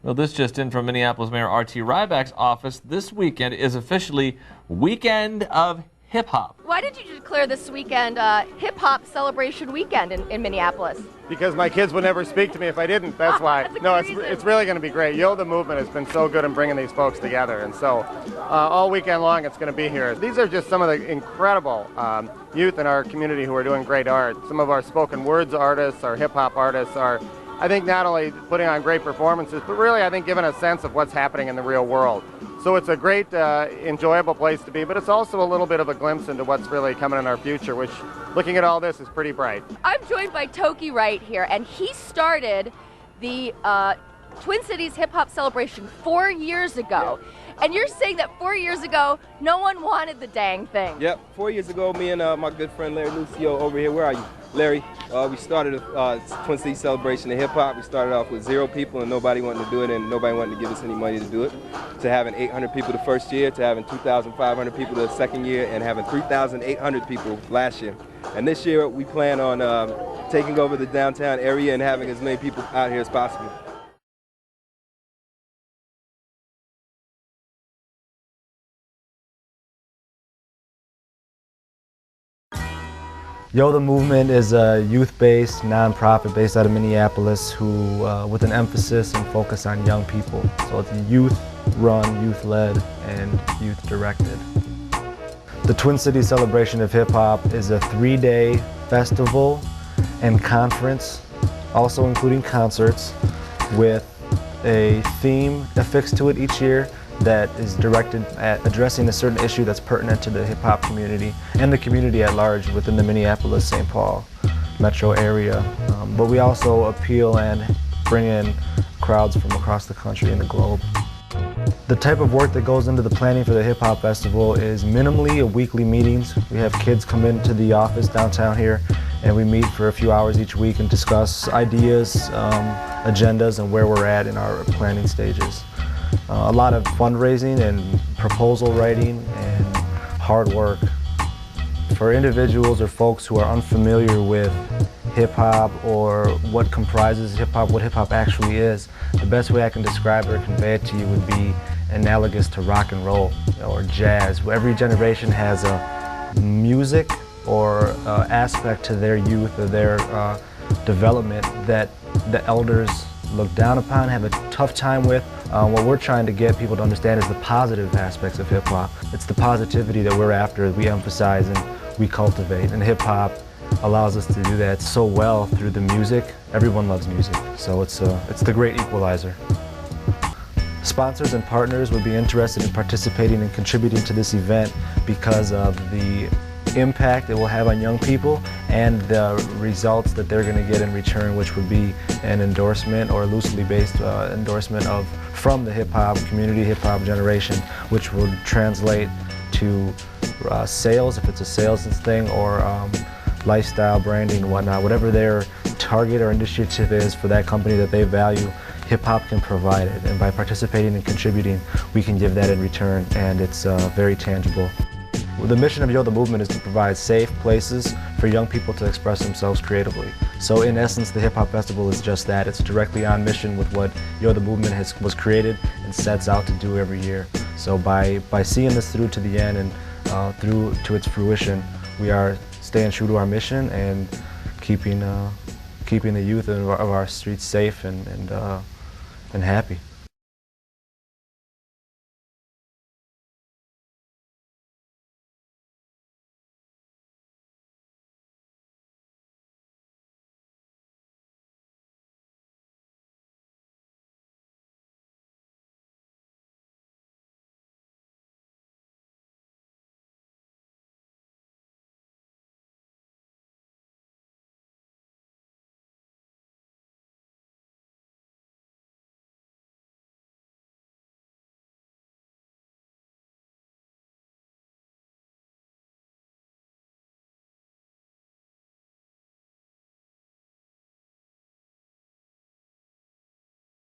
Well, this just in from Minneapolis Mayor R.T. Ryback's office. This weekend is officially Weekend of Hip Hop. Why did you declare this weekend Hip Hop Celebration Weekend in Minneapolis? Because my kids would never speak to me if I didn't. That's why. That's a No, good reason. it's really going to be great. Yo, the movement has been so good in bringing these folks together, and so all weekend long it's going to be here. These are just some of the incredible youth in our community who are doing great art. Some of our spoken words artists, our hip hop artists are, I think, not only putting on great performances, but really, I think, giving a sense of what's happening in the real world. So it's a great, enjoyable place to be, but it's also a little bit of a glimpse into what's really coming in our future, which, looking at all this, is pretty bright. I'm joined by Toki right here, and he started the Twin Cities Hip Hop Celebration 4 years ago. And you're saying that 4 years ago, no one wanted the dang thing. Yep, 4 years ago, me and my good friend Larry Lucio over here, where are you? Larry, we started a Twin Cities Celebration of Hip Hop. We started off with 0 people and nobody wanted to do it, and nobody wanted to give us any money to do it. To having 800 people the first year, to having 2,500 people the second year, and having 3,800 people last year. And this year we plan on taking over the downtown area and having as many people out here as possible. Yo, the Movement is a youth-based, nonprofit based out of Minneapolis who, with an emphasis and focus on young people. So it's youth-run, youth-led, and youth-directed. The Twin Cities Celebration of Hip Hop is a 3-day festival and conference, also including concerts, with a theme affixed to it each year that is directed at addressing a certain issue that's pertinent to the hip-hop community and the community at large within the Minneapolis-St. Paul metro area. But we also appeal and bring in crowds from across the country and the globe. The type of work that goes into the planning for the Hip Hop Festival is minimally weekly meetings. We have kids come into the office downtown here and we meet for a few hours each week and discuss ideas, agendas, and where we're at in our planning stages. A lot of fundraising and proposal writing and hard work. For individuals or folks who are unfamiliar with hip-hop or what comprises hip-hop, what hip-hop actually is, the best way I can describe or convey it to you would be analogous to rock and roll or jazz. Every generation has a music or aspect to their youth or their development that the elders look down upon, have a tough time with. What we're trying to get people to understand is the positive aspects of hip-hop. It's the positivity that we're after, we emphasize and we cultivate. And hip-hop allows us to do that so well through the music. Everyone loves music, so it's the great equalizer. Sponsors and partners would be interested in participating and contributing to this event because of the impact it will have on young people and the results that they're going to get in return, which would be an endorsement or loosely based endorsement from the hip-hop community, hip-hop generation, which would translate to sales, if it's a sales thing, or lifestyle branding and whatnot. Whatever their target or initiative is for that company that they value, hip-hop can provide it, and by participating and contributing we can give that in return, and it's very tangible. The mission of Yo the Movement is to provide safe places for young people to express themselves creatively. So in essence, the Hip Hop Festival is just that. It's directly on mission with what Yo the Movement was created and sets out to do every year. So by seeing this through to the end and through to its fruition, we are staying true to our mission and keeping the youth of our streets safe and happy.